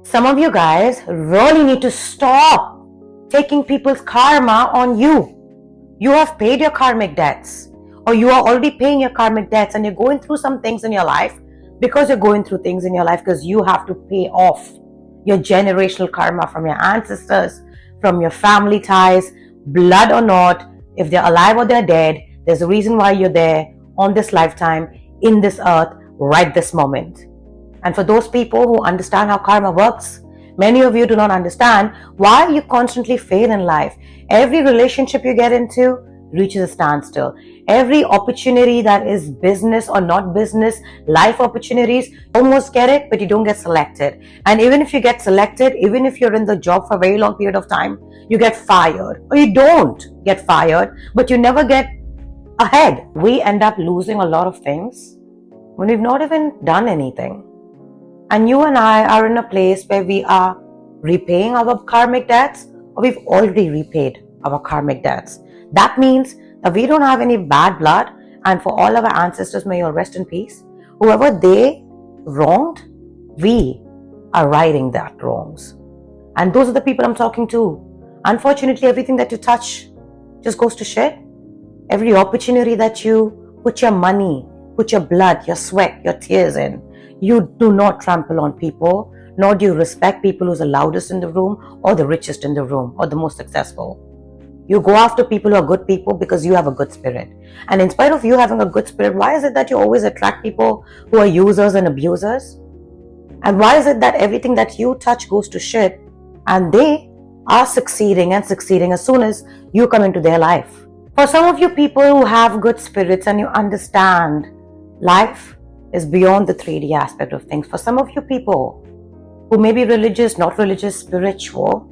Some of you guys really need to stop taking people's karma on you. You have paid your karmic debts, or you are already paying your karmic debts, and you're going through some things in your life because you're going through things in your life because you have to pay off your generational karma from your ancestors, from your family ties, blood or not, if they're alive or they're dead. There's a reason why you're there on this lifetime, in this earth, right this moment. And for those people who understand how karma works, many of you do not understand why you constantly fail in life. Every relationship you get into reaches a standstill. Every opportunity that is business or not business, life opportunities, you almost get it, but you don't get selected. And even if you get selected, even if you're in the job for a very long period of time, you get fired. Or you don't get fired, but you never get ahead. We end up losing a lot of things when we've not even done anything. And you and I are in a place where we are repaying our karmic debts, or we've already repaid our karmic debts. That means that we don't have any bad blood, and for all our ancestors, may you all rest in peace. Whoever they wronged, we are righting that wrongs. And those are the people I'm talking to. Unfortunately, everything that you touch just goes to shit. Every opportunity that you put your money, put your blood, your sweat, your tears in, you do not trample on people, nor do you respect people who's the loudest in the room, or the richest in the room, or the most successful. You go after people who are good people because you have a good spirit. And in spite of you having a good spirit, why is it that you always attract people who are users and abusers? And why is it that everything that you touch goes to shit, and they are succeeding and succeeding as soon as you come into their life? For some of you people who have good spirits and you understand life is beyond the 3D aspect of things. For some of you people who may be religious, not religious, spiritual,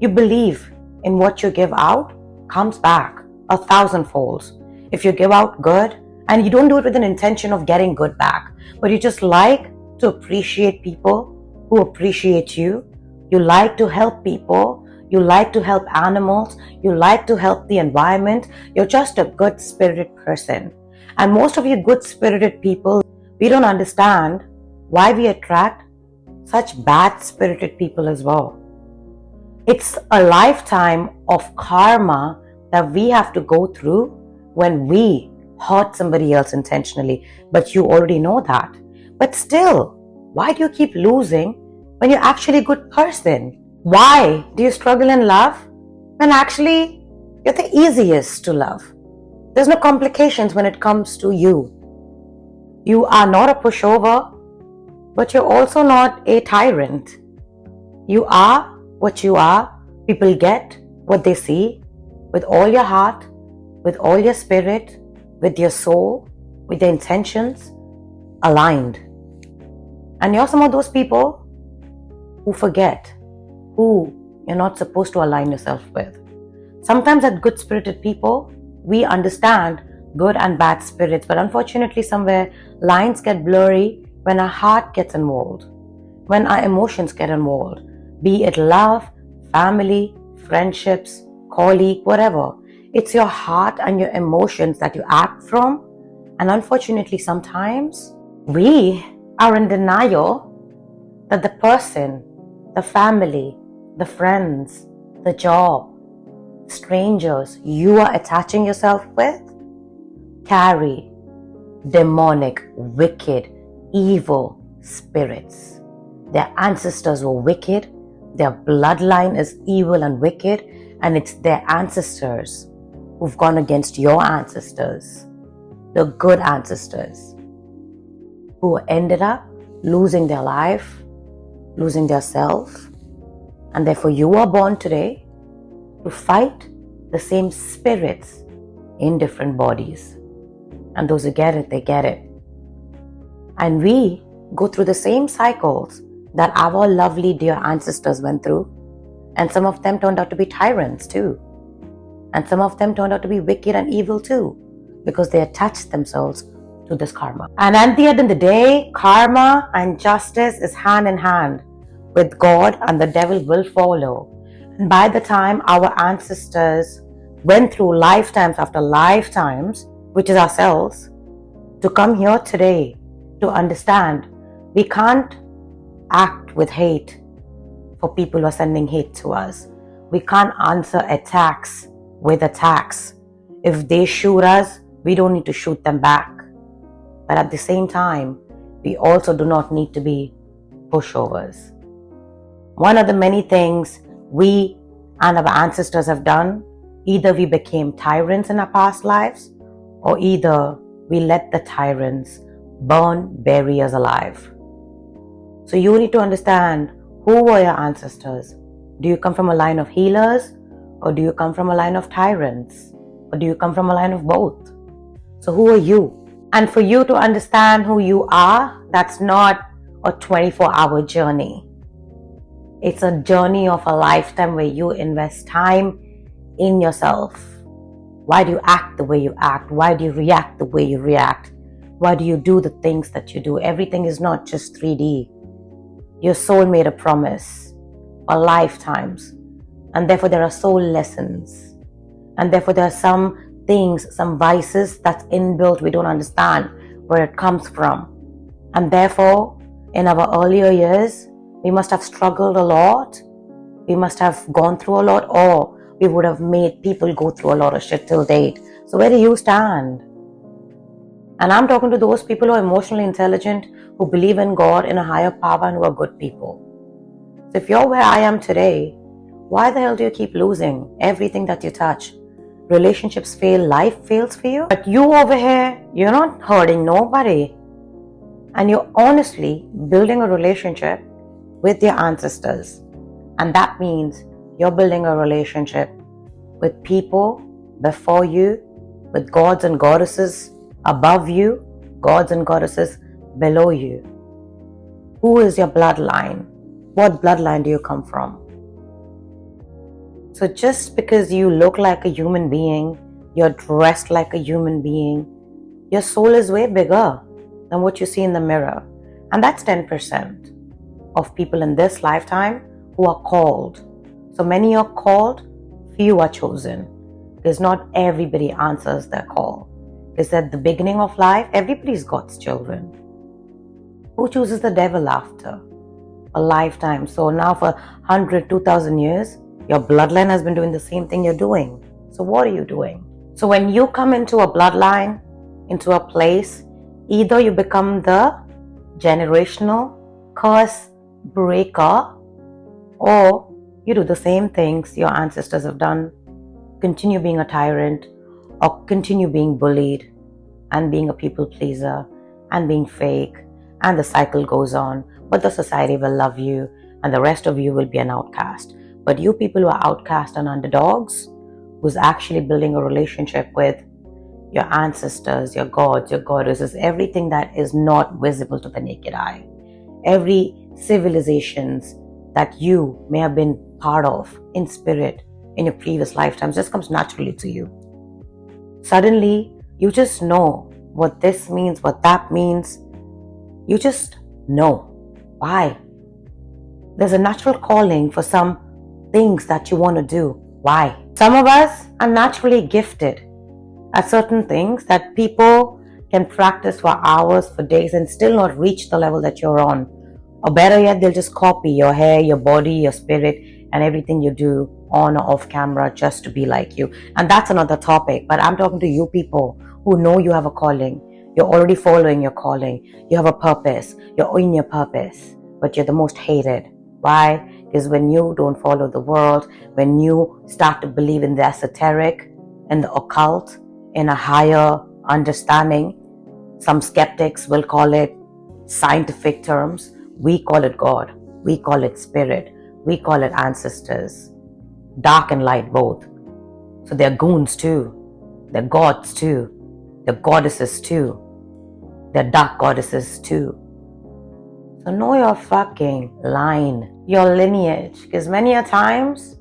you believe in what you give out comes back 1,000-folds. If you give out good, and you don't do it with an intention of getting good back, but you just like to appreciate people who appreciate you, you like to help people, you like to help animals, you like to help the environment, you're just a good-spirited person. And most of you good-spirited people, we don't understand why we attract such bad-spirited people as well. It's a lifetime of karma that we have to go through when we hurt somebody else intentionally. But you already know that. But still, why do you keep losing when you're actually a good person? Why do you struggle in love when actually you're the easiest to love? There's no complications when it comes to you. You are not a pushover, but you're also not a tyrant. You are what you are. People get what they see with all your heart, with all your spirit, with your soul, with your intentions aligned. And you're some of those people who forget who you're not supposed to align yourself with. Sometimes as good-spirited people, we understand good and bad spirits, but unfortunately somewhere lines get blurry when our heart gets involved, when our emotions get involved, be it love, family, friendships, colleague, whatever. It's your heart and your emotions that you act from, and unfortunately sometimes we are in denial that the person, the family, the friends, the job, strangers you are attaching yourself with carry demonic, wicked, evil spirits. Their ancestors were wicked, their bloodline is evil and wicked, and it's their ancestors who've gone against your ancestors, the good ancestors, who ended up losing their life, losing their self, and therefore you are born today to fight the same spirits in different bodies. And those who get it, they get it. And we go through the same cycles that our lovely dear ancestors went through. And some of them turned out to be tyrants too. And some of them turned out to be wicked and evil too, because they attached themselves to this karma. And at the end of the day, karma and justice is hand in hand with God, and the devil will follow. And by the time our ancestors went through lifetimes after lifetimes, which is ourselves, to come here today to understand we can't act with hate, for people who are sending hate to us. We can't answer attacks with attacks. If they shoot us, we don't need to shoot them back. But at the same time, we also do not need to be pushovers. One of the many things we and our ancestors have done, either we became tyrants in our past lives, or either we let the tyrants burn, bury us alive. So you need to understand, who were your ancestors? Do you come from a line of healers, or do you come from a line of tyrants, or do you come from a line of both? So who are you? And for you to understand who you are, that's not a 24-hour journey. It's a journey of a lifetime where you invest time in yourself. Why do you act the way you act? Why do you react the way you react? Why do you do the things that you do? Everything is not just 3D. Your soul made a promise for lifetimes. And therefore there are soul lessons. And therefore there are some things, some vices that's inbuilt, we don't understand where it comes from. And therefore, in our earlier years, we must have struggled a lot. We must have gone through a lot, or we would have made people go through a lot of shit till date. So where do you stand? And I'm talking to those people who are emotionally intelligent, who believe in God, in a higher power, and who are good people. So if you're where I am today, why the hell do you keep losing everything that you touch? Relationships fail, life fails for you. But you over here, you're not hurting nobody. And you're honestly building a relationship with your ancestors. And that means you're building a relationship with people before you, with gods and goddesses above you, gods and goddesses below you. Who is your bloodline? What bloodline do you come from? So just because you look like a human being, you're dressed like a human being, your soul is way bigger than what you see in the mirror. And that's 10% of people in this lifetime who are called. So many are called, few are chosen. Because not everybody answers their call. Because at the beginning of life, everybody's God's children. Who chooses the devil after a lifetime? So now for 100, 2,000 years, your bloodline has been doing the same thing you're doing. So what are you doing? So when you come into a bloodline, into a place, either you become the generational curse breaker, or you do the same things your ancestors have done, continue being a tyrant, or continue being bullied and being a people pleaser and being fake, and the cycle goes on. But the society will love you and the rest of you will be an outcast. But you people who are outcast and underdogs, who's actually building a relationship with your ancestors, your gods, your goddesses, everything that is not visible to the naked eye, every civilizations that you may have been part of in spirit in your previous lifetimes just comes naturally to you. Suddenly, you just know what this means, what that means. You just know. Why? There's a natural calling for some things that you want to do. Why? Some of us are naturally gifted at certain things that people can practice for hours, for days, and still not reach the level that you're on. Or better yet, they'll just copy your hair, your body, your spirit, and everything you do on or off camera just to be like you. And that's another topic. But I'm talking to you people who know you have a calling. You're already following your calling. You have a purpose. You're in your purpose. But you're the most hated. Why? Because when you don't follow the world, when you start to believe in the esoteric, in the occult, in a higher understanding, some skeptics will call it scientific terms. We call it God. We call it spirit. We call it ancestors. Dark and light both. So they're goons too. They're gods too. They're goddesses too. They're dark goddesses too. So know your fucking line, your lineage. Because many a times,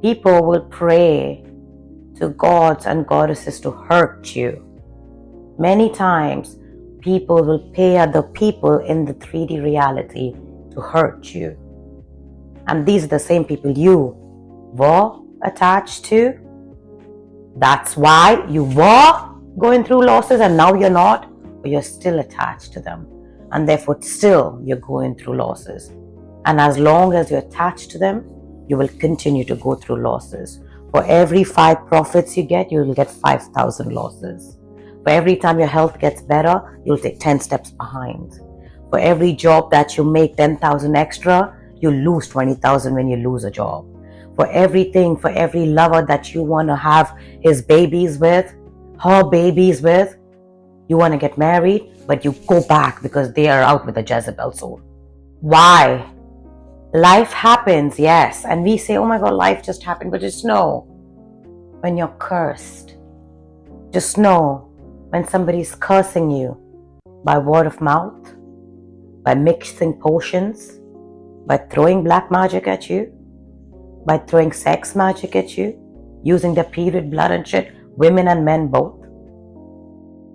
people will pray to gods and goddesses to hurt you. Many times, people will pay other people in the 3D reality to hurt you. And these are the same people you were attached to. That's why you were going through losses and now you're not, but you're still attached to them. And therefore still you're going through losses. And as long as you're attached to them, you will continue to go through losses. For every 5 profits you get, you will get 5,000 losses. For every time your health gets better, you'll take 10 steps behind. For every job that you make 10,000 extra, you lose 20,000 when you lose a job. For everything, for every lover that you want to have his babies with, her babies with, you want to get married, but you go back because they are out with a Jezebel soul. Why? Life happens, yes. And we say, oh my God, life just happened. But just know, when you're cursed, just know when somebody's cursing you by word of mouth, by mixing potions, by throwing black magic at you, by throwing sex magic at you, using their period blood and shit, women and men both.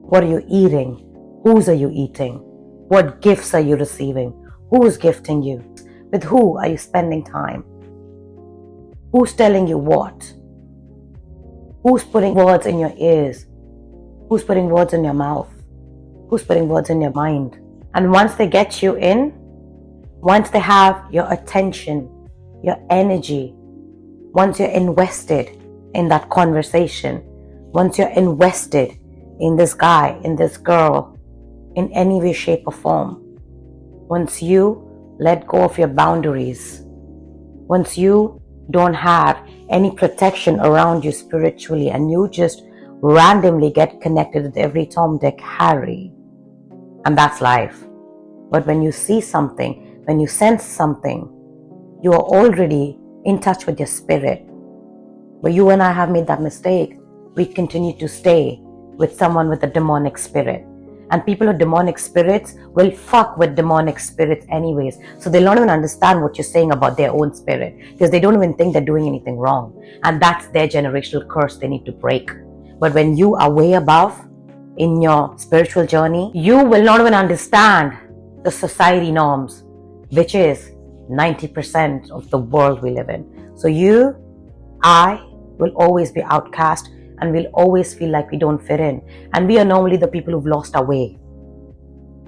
What are you eating? Whose are you eating? What gifts are you receiving? Who's gifting you? With who are you spending time? Who's telling you what? Who's putting words in your ears? Who's putting words in your mouth? Who's putting words in your mind? And once they get you in, once they have your attention, your energy, once you're invested in that conversation, once you're invested in this guy, in this girl, in any way, shape or form, once you let go of your boundaries, once you don't have any protection around you spiritually and you just randomly get connected with every Tom, Dick, Harry, and that's life. But when you see something, when you sense something, you are already in touch with your spirit. But you and I have made that mistake. We continue to stay with someone with a demonic spirit. And people with demonic spirits will fuck with demonic spirits anyways. So they'll not even understand what you're saying about their own spirit, because they don't even think they're doing anything wrong. And that's their generational curse they need to break. But when you are way above in your spiritual journey, you will not even understand the society norms, which is 90% of the world we live in. So I will always be outcast, and we'll always feel like we don't fit in. And we are normally the people who've lost our way.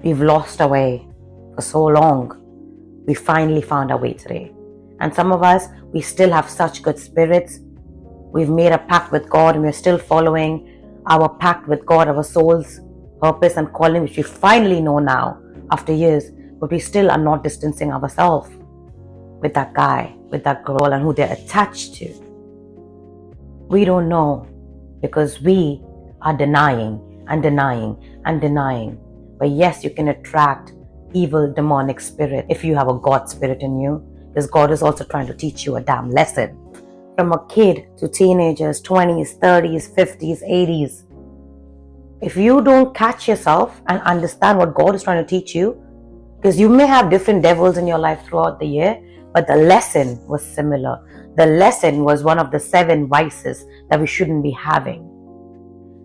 We've lost our way for so long. We finally found our way today. And some of us, we still have such good spirits. We've made a pact with God, and we're still following our pact with God, our soul's purpose and calling, which we finally know now after years. But we still are not distancing ourselves with that guy, with that girl, and who they're attached to. We don't know, because we are denying and denying and denying. But yes, you can attract evil demonic spirit if you have a God spirit in you, because God is also trying to teach you a damn lesson. From a kid to teenagers, 20s, 30s, 50s, 80s. If you don't catch yourself and understand what God is trying to teach you, because you may have different devils in your life throughout the year, but the lesson was similar. The lesson was one of the 7 vices that we shouldn't be having.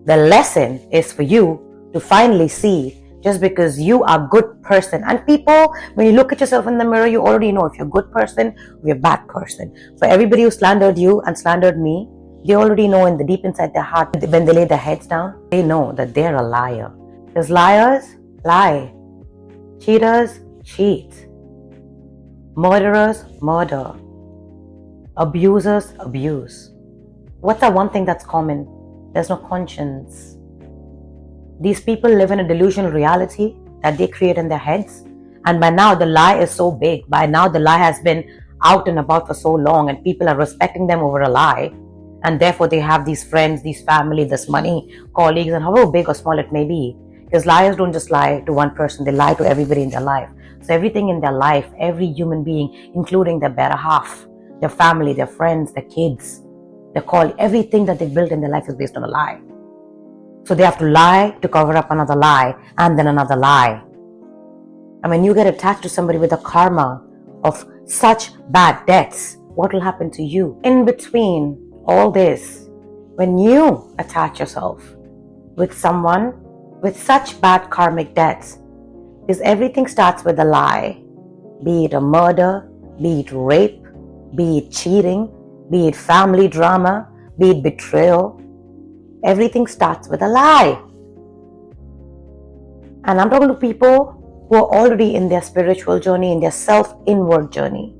The lesson is for you to finally see, just because you are a good person. And people, when you look at yourself in the mirror, you already know if you're a good person or you're a bad person. For everybody who slandered you and slandered me, they already know in the deep inside their heart, when they lay their heads down, they know that they're a liar. Because liars lie. Cheaters cheat. Murderers murder. Abusers abuse. What's that one thing that's common? There's no conscience. These people live in a delusional reality that they create in their heads. And by now the lie is so big. By now the lie has been out and about for so long, and people are respecting them over a lie. And therefore they have these friends, these family, this money, colleagues, and however big or small it may be. Because liars don't just lie to one person, they lie to everybody in their life. So everything in their life, every human being, including their better half, their family, their friends, their kids, their colleagues, everything that they've built in their life is based on a lie. So they have to lie to cover up another lie, and then another lie. And when you get attached to somebody with a karma of such bad debts, what will happen to you? In between all this, when you attach yourself with someone with such bad karmic debts, because everything starts with a lie, be it a murder, be it rape, be it cheating, be it family drama, be it betrayal, everything starts with a lie. And I'm talking to people who are already in their spiritual journey, in their self-inward journey.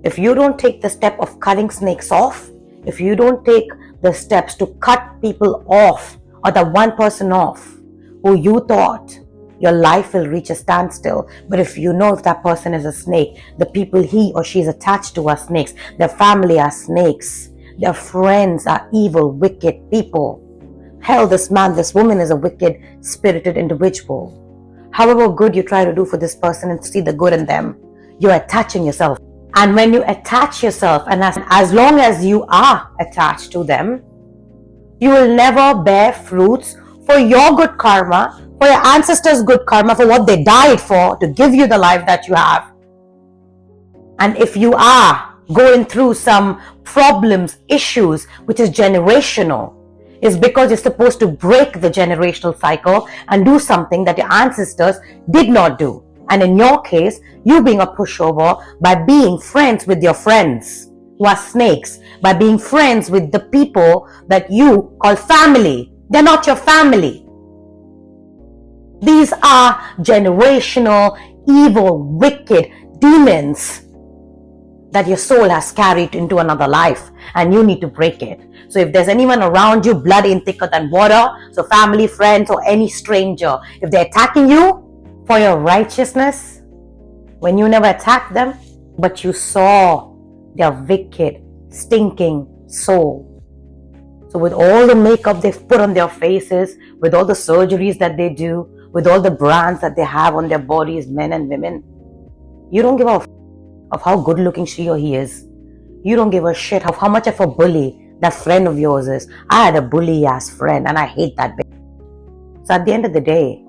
If you don't take the step of cutting snakes off, if you don't take the steps to cut people off, or the one person off who you thought, your life will reach a standstill. But if you know if that person is a snake, the people he or she is attached to are snakes, their family are snakes, their friends are evil, wicked people. Hell, this man, this woman is a wicked, spirited individual. However good you try to do for this person and see the good in them, you're attaching yourself. And when you attach yourself, and as long as you are attached to them, you will never bear fruits for your good karma, for your ancestors' good karma, for what they died for, to give you the life that you have. And if you are going through some problems, issues, which is generational, is because you're supposed to break the generational cycle and do something that your ancestors did not do. And in your case, you being a pushover by being friends with your friends who are snakes, by being friends with the people that you call family. They're not your family. These are generational, evil, wicked demons that your soul has carried into another life, and you need to break it. So if there's anyone around you, blood ain't thicker than water, so family, friends, or any stranger, if they're attacking you for your righteousness, when you never attacked them, but you saw their wicked, stinking soul. So with all the makeup they've put on their faces, with all the surgeries that they do, with all the brands that they have on their bodies, men and women, you don't give a f- of how good looking she or he is. You don't give a shit of how much of a bully that friend of yours is. I had a bully ass friend and I hate that bitch. So at the end of the day,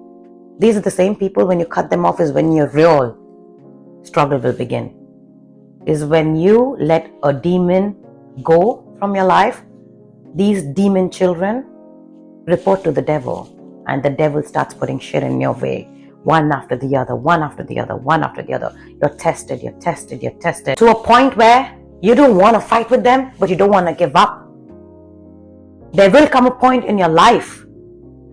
these are the same people, when you cut them off is when your real struggle will begin. Is when you let a demon go from your life. These demon children report to the devil, and the devil starts putting shit in your way. One after the other, one after the other, one after the other. You're tested, you're tested, you're tested. To a point where you don't want to fight with them, but you don't want to give up. There will come a point in your life,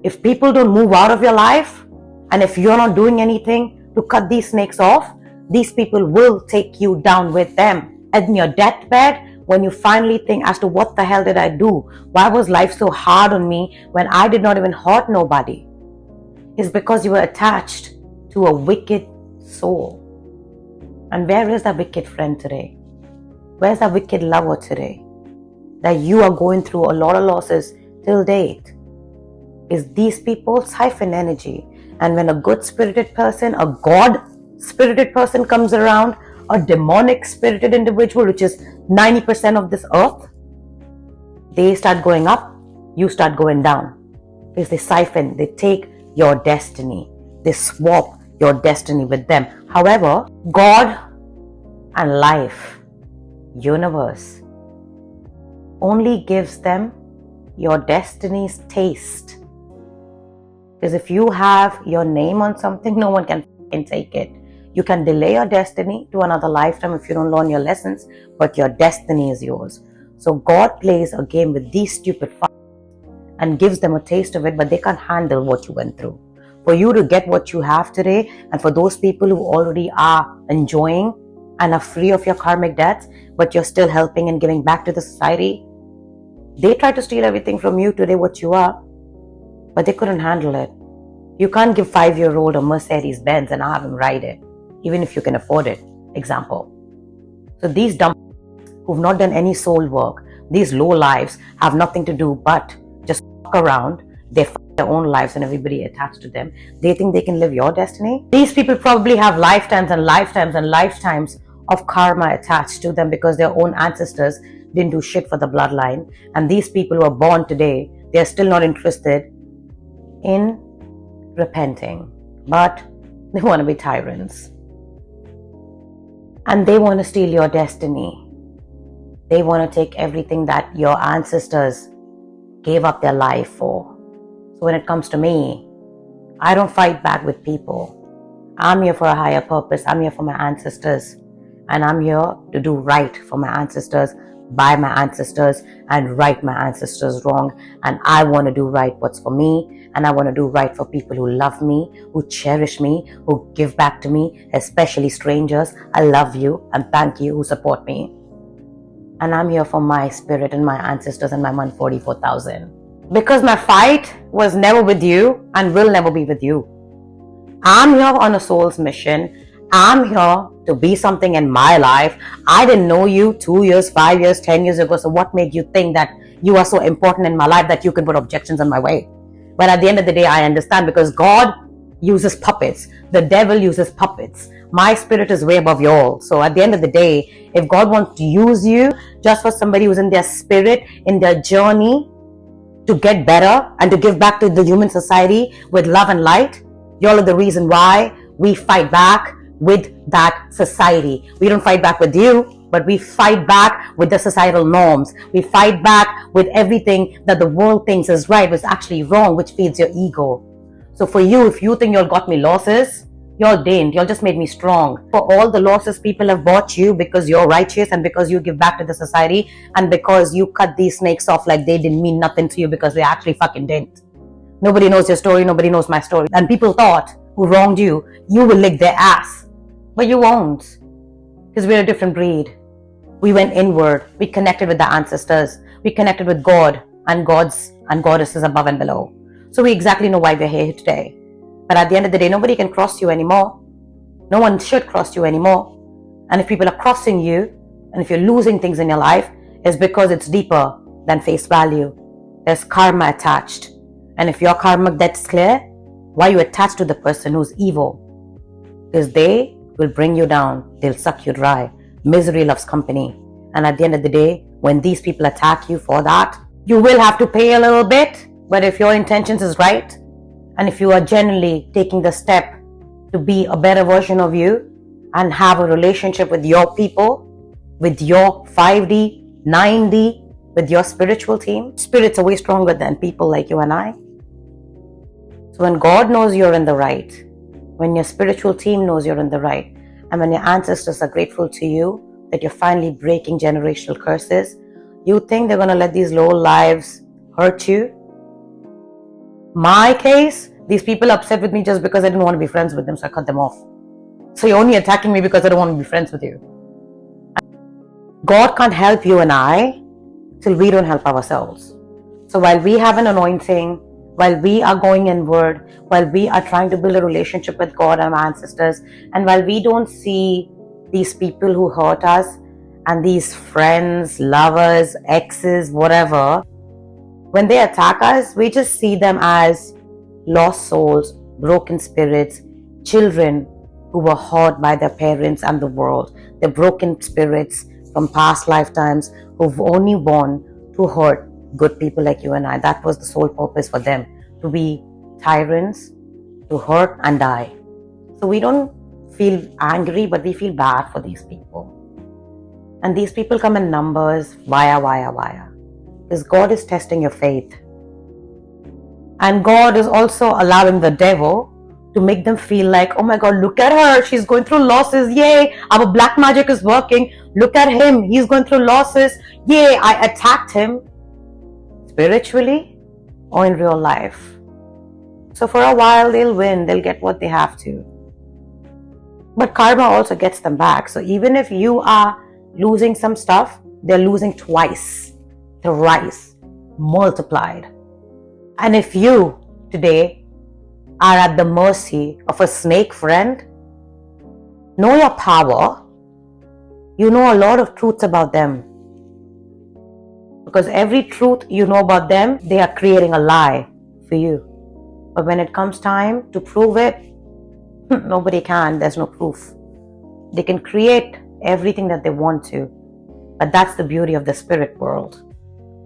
if people don't move out of your life, and if you're not doing anything to cut these snakes off, these people will take you down with them. In your deathbed, when you finally think as to what the hell did I do? Why was life so hard on me when I did not even hurt nobody? It's because you were attached to a wicked soul. And where is that wicked friend today? Where's that wicked lover today? That you are going through a lot of losses till date. Is these people siphon energy. And when a good spirited person, a God spirited person comes around, a demonic spirited individual, which is 90% of this earth, they start going up, you start going down. Because they siphon, they take your destiny. They swap your destiny with them. However, God and life, universe, only gives them your destiny's taste. Because if you have your name on something, no one can take it. You can delay your destiny to another lifetime if you don't learn your lessons, but your destiny is yours. So God plays a game with these stupid fuckers and gives them a taste of it, but they can't handle what you went through. For you to get what you have today, and for those people who already are enjoying and are free of your karmic debts, but you're still helping and giving back to the society, they try to steal everything from you today, what you are, but they couldn't handle it. You can't give 5-year-old a Mercedes Benz and have him ride it, even if you can afford it. Example. So these dumb who've not done any soul work, these low lives have nothing to do but just fuck around. They fuck their own lives and everybody attached to them. They think they can live your destiny. These people probably have lifetimes and lifetimes and lifetimes of karma attached to them because their own ancestors didn't do shit for the bloodline. And these people who are born today, they're still not interested in repenting, but they want to be tyrants. And they want to steal your destiny. They want to take everything that your ancestors gave up their life for. So when it comes to me, I don't fight back with people. I'm here for a higher purpose. I'm here for my ancestors. And I'm here to do right for my ancestors, by my ancestors and right my ancestors wrong. And I want to do right what's for me, and I want to do right for people who love me, who cherish me, who give back to me, especially strangers. I love you and thank you who support me. And I'm here for my spirit and my ancestors and my 144,000. Because my fight was never with you and will never be with you. I'm here on a soul's mission. I'm here to be something in my life. I didn't know you 2 years, 5 years, 10 years ago. So what made you think that you are so important in my life that you can put objections on my way? But at the end of the day, I understand, because God uses puppets. The devil uses puppets. My spirit is way above you all. So at the end of the day, if God wants to use you just for somebody who's in their spirit, in their journey to get better and to give back to the human society with love and light, y'all are the reason why we fight back with that society. We don't fight back with you, but we fight back with the societal norms. We fight back with everything that the world thinks is right, was actually wrong, which feeds your ego. So for you, if you think y'all got me losses, y'all didn't. Y'all just made me strong. For all the losses people have bought you because you're righteous and because you give back to the society and because you cut these snakes off like they didn't mean nothing to you, because they actually fucking didn't. Nobody knows your story. Nobody knows my story. And people thought who wronged you, you will lick their ass. But you won't. Because we're a different breed. We went inward. We connected with the ancestors. We connected with God and gods and goddesses above and below. So we exactly know why we're here today. But at the end of the day, nobody can cross you anymore. No one should cross you anymore. And if people are crossing you, and if you're losing things in your life, it's because it's deeper than face value. There's karma attached. And if your karma that's clear, why you attached to the person who's evil? Because they will bring you down. They'll suck you dry. Misery loves company. And at the end of the day, when these people attack you for that, you will have to pay a little bit. But if your intentions is right, and if you are genuinely taking the step to be a better version of you and have a relationship with your people, with your 5D, 9D, with your spiritual team, spirits are way stronger than people like you and I. So when God knows you're in the right, when your spiritual team knows you're in the right, and when your ancestors are grateful to you that you're finally breaking generational curses, you think they're going to let these low lives hurt you? My case, these people are upset with me just because I didn't want to be friends with them, so I cut them off. So you're only attacking me because I don't want to be friends with you. God can't help you and I till we don't help ourselves. So while we have an anointing, while we are going inward, while we are trying to build a relationship with God and our ancestors, and while we don't see these people who hurt us and these friends, lovers, exes, whatever, when they attack us, we just see them as lost souls, broken spirits, children who were hurt by their parents and the world. They're broken spirits from past lifetimes who've only born to hurt good people like you and I. That was the sole purpose for them, to be tyrants, to hurt and die. So we don't feel angry, but we feel bad for these people. And these people come in numbers, via. Because God is testing your faith. And God is also allowing the devil to make them feel like, oh my God, look at her. She's going through losses. Yay, our black magic is working. Look at him. He's going through losses. Yay, I attacked him. Spiritually or in real life. So for a while, they'll win. They'll get what they have to. But karma also gets them back. So even if you are losing some stuff, they're losing twice, thrice, multiplied. And if you today are at the mercy of a snake friend, know your power. You know a lot of truths about them. Because every truth you know about them, they are creating a lie for you. But when it comes time to prove it, nobody can. There's no proof. They can create everything that they want to. But that's the beauty of the spirit world.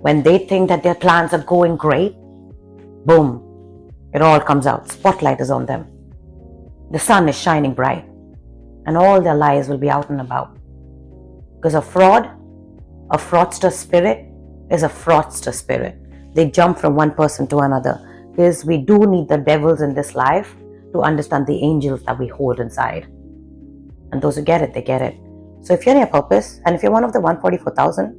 When they think that their plans are going great, boom, it all comes out. Spotlight is on them. The sun is shining bright. And all their lies will be out and about. Because a fraudster spirit is a fraudster spirit. They jump from one person to another. Because we do need the devils in this life to understand the angels that we hold inside. And those who get it, they get it. So if you're in your purpose, and if you're one of the 144,000,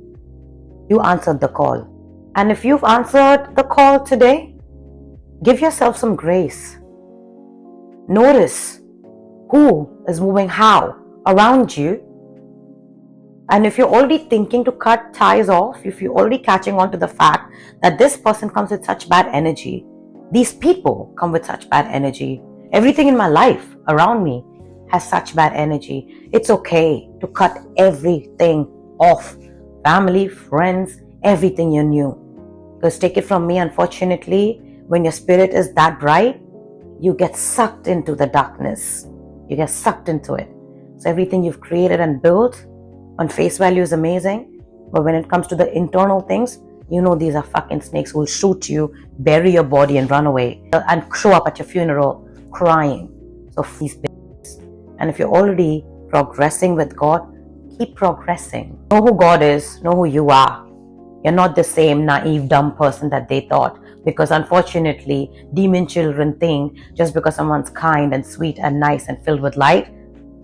You answered the call. And if you've answered the call today, give yourself some grace. Notice who is moving how around you. And if you're already thinking to cut ties off, if you're already catching on to the fact that this person comes with such bad energy, these people come with such bad energy, everything in my life around me has such bad energy, it's okay to cut everything off. Family, friends, everything you knew. Because take it from me, unfortunately, when your spirit is that bright, you get sucked into the darkness. You get sucked into it. So everything you've created and built on face value is amazing, but when it comes to the internal things, you know these are fucking snakes who will shoot you, bury your body and run away, and show up at your funeral crying. So these bitches. And if you're already progressing with God, keep progressing. Know who God is, know who you are. You're not the same naive, dumb person that they thought. Because unfortunately, demon children think just because someone's kind and sweet and nice and filled with light,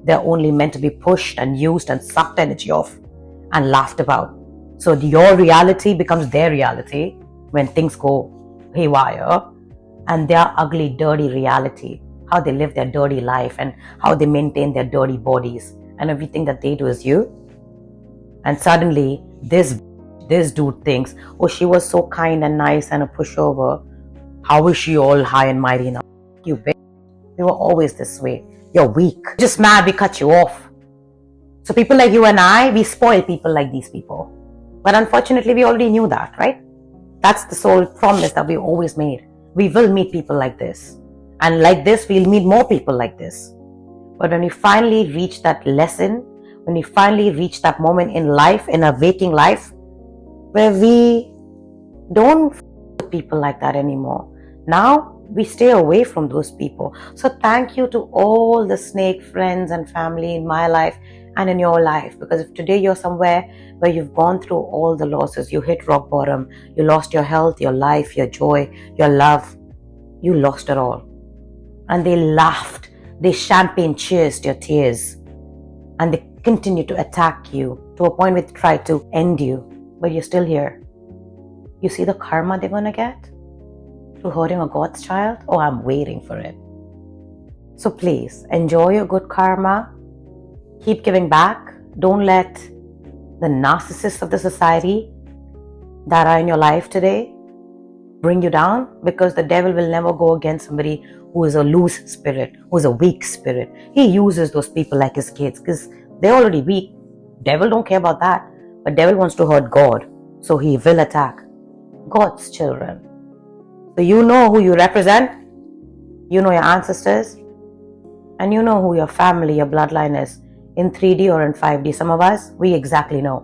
they're only meant to be pushed and used and sucked energy off and laughed about. So your reality becomes their reality when things go haywire, and their ugly, dirty reality, how they live their dirty life and how they maintain their dirty bodies, and everything that they do is you. And suddenly this dude thinks, oh, she was so kind and nice and a pushover. How is she all high and mighty now? You bitch. You were always this way. You're weak. Just mad we cut you off. So people like you and I, we spoil people like these people. But unfortunately, we already knew that, right? That's the sole promise that we always made. We will meet people like this. And like this, we'll meet more people like this. But when we finally reach that lesson, when we finally reach that moment in life, in a waking life, where we don't with people like that anymore. Now, we stay away from those people. So thank you to all the snake friends and family in my life and in your life. Because if today you're somewhere where you've gone through all the losses, you hit rock bottom, you lost your health, your life, your joy, your love, you lost it all. And they laughed, they champagne cheersed your tears, and they continue to attack you to a point where they try to end you, but you're still here. You see the karma they're gonna get to hurting a God's child? Oh, I'm waiting for it. So please, enjoy your good karma. Keep giving back. Don't let the narcissists of the society that are in your life today bring you down, because the devil will never go against somebody who is a loose spirit, who is a weak spirit. He uses those people like his kids because they're already weak. Devil don't care about that. But devil wants to hurt God, so he will attack God's children. So you know who you represent, you know your ancestors, and you know who your family, your bloodline is in 3D or in 5D. Some of us, we exactly know.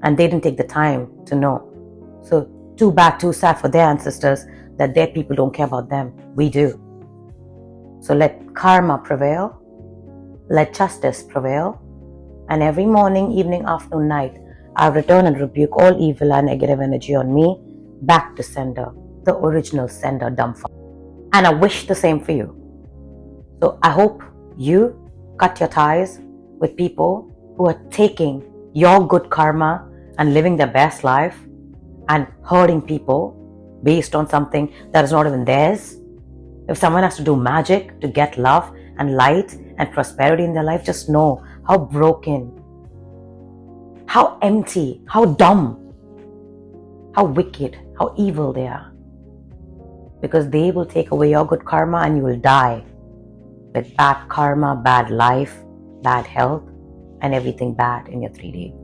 And they didn't take the time to know. So too bad, too sad for their ancestors that their people don't care about them. We do. So let karma prevail. Let justice prevail. And every morning, evening, afternoon, night, I return and rebuke all evil and negative energy on me back to sender, the original sender, dumb fuck. And I wish the same for you. So I hope you cut your ties with people who are taking your good karma and living their best life and hurting people based on something that is not even theirs. If someone has to do magic to get love and light and prosperity in their life, just know how broken, how empty, how dumb, how wicked, how evil they are. Because they will take away your good karma and you will die with bad karma, bad life, bad health, and everything bad in your 3D.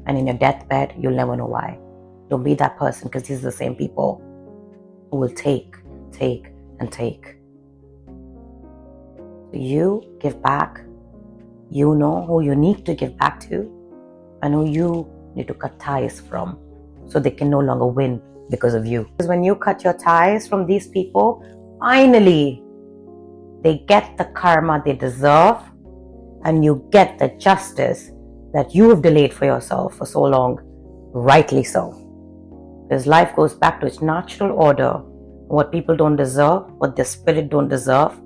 And in your deathbed, you'll never know why. Don't be that person, because these are the same people who will take, and take. You give back. You know who you need to give back to and who you need to cut ties from so they can no longer win because of you. Because when you cut your ties from these people, finally they get the karma they deserve and you get the justice that you have delayed for yourself for so long, rightly so. Because life goes back to its natural order. What people don't deserve, what their spirit don't deserve,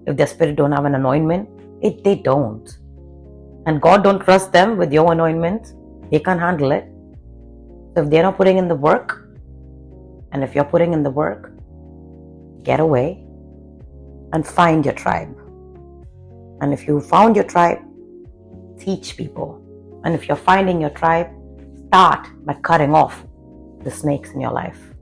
if their spirit don't have an anointment, they don't. And God don't trust them with your anointment. They can't handle it. So if they're not putting in the work, and if you're putting in the work, get away and find your tribe. And if you found your tribe, teach people. And if you're finding your tribe, start by cutting off the snakes in your life.